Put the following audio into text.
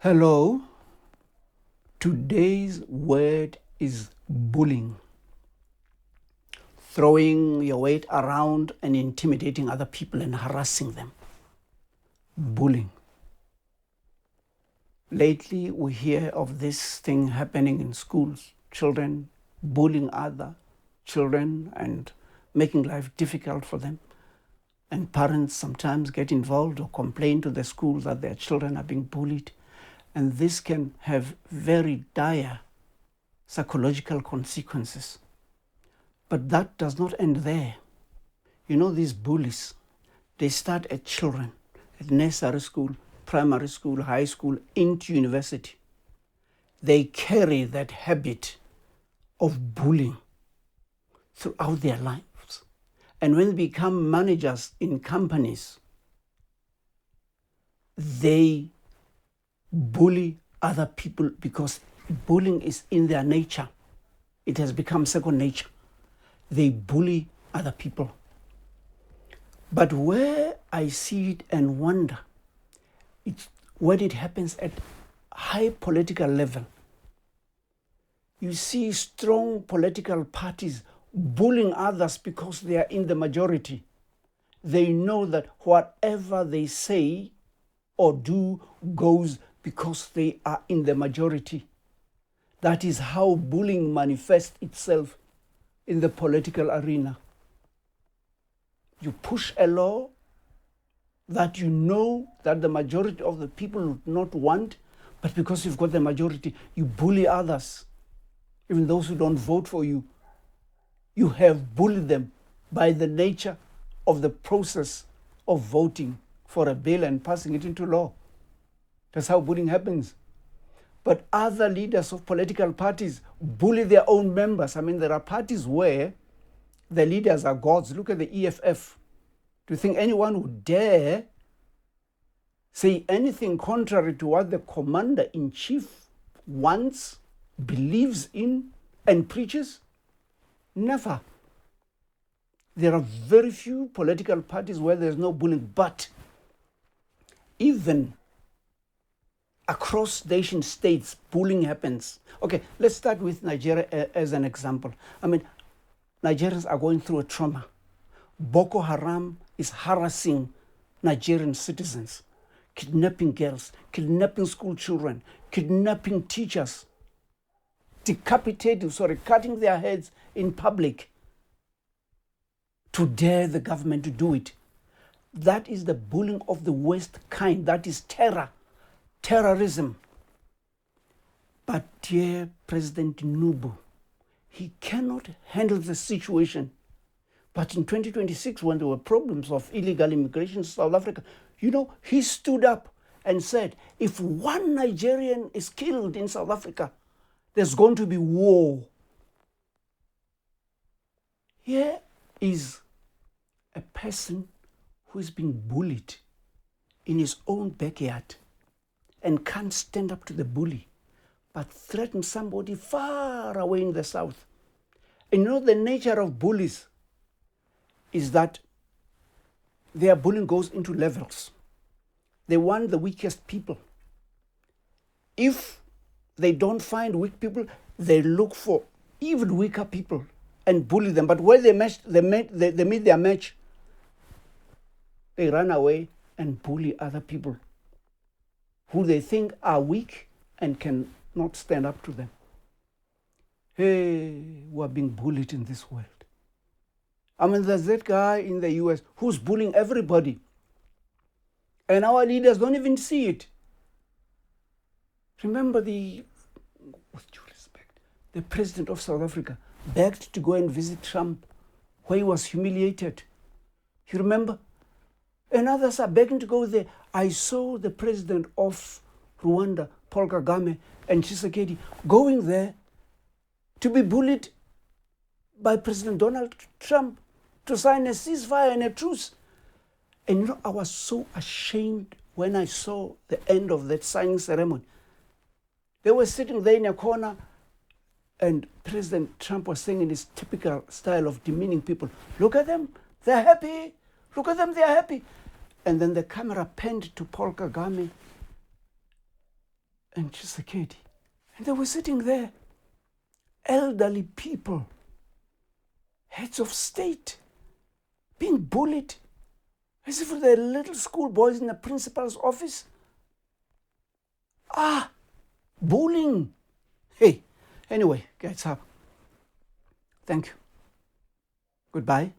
Hello, today's word is bullying. Throwing your weight around and intimidating other people and harassing them. Bullying. Lately, we hear of this thing happening in schools. Children bullying other children and making life difficult for them. And parents sometimes get involved or complain to the school that their children are being bullied. And this can have very dire psychological consequences. But that does not end there. You know, these bullies, they start at children, at nursery school, primary school, high school, into university. They carry that habit of bullying throughout their lives. And when they become managers in companies, they bully other people because bullying is in their nature. It has become second nature. They bully other people. But where I see it and wonder, it's when it happens at high political level. You see strong political parties bullying others because they are in the majority. They know that whatever they say or do goes because they are in the majority. That is how bullying manifests itself in the political arena. You push a law that you know that the majority of the people would not want, but because you've got the majority, you bully others, even those who don't vote for you. You have bullied them by the nature of the process of voting for a bill and passing it into law. That's how bullying happens. But other leaders of political parties bully their own members. I mean, there are parties where the leaders are gods. Look at the EFF. Do you think anyone would dare say anything contrary to what the commander-in-chief wants, believes in, and preaches? Never. There are very few political parties where there's no bullying, but even across nation states, bullying happens. Okay, let's start with Nigeria as an example. I mean, Nigerians are going through a trauma. Boko Haram is harassing Nigerian citizens, kidnapping girls, kidnapping school children, kidnapping teachers, cutting their heads in public to dare the government to do it. That is the bullying of the worst kind. That is terrorism. But dear President Nubu, he cannot handle the situation. But in 2026, when there were problems of illegal immigration to South Africa, he stood up and said, if one Nigerian is killed in South Africa, there's going to be war. Here is a person who is being bullied in his own backyard and can't stand up to the bully, but threatens somebody far away in the south. And the nature of bullies is that their bullying goes into levels. They want the weakest people. If they don't find weak people, they look for even weaker people and bully them. But when they meet their match, they run away and bully other people who they think are weak and cannot stand up to them. Hey, we're being bullied in this world. I mean, there's that guy in the US who's bullying everybody. And our leaders don't even see it. Remember with due respect, the president of South Africa begged to go and visit Trump where he was humiliated. You remember? And others are begging to go there. I saw the president of Rwanda, Paul Kagame, and Tshisekedi going there to be bullied by President Donald Trump to sign a ceasefire and a truce. And I was so ashamed when I saw the end of that signing ceremony. They were sitting there in a corner, and President Trump was saying in his typical style of demeaning people, look at them, they're happy. Look at them, they're happy. And then the camera panned to Paul Kagame and Tshisekedi. And they were sitting there, elderly people, heads of state, being bullied as if they're little schoolboys in the principal's office. Bullying. Hey, anyway, guys, up. Thank you. Goodbye.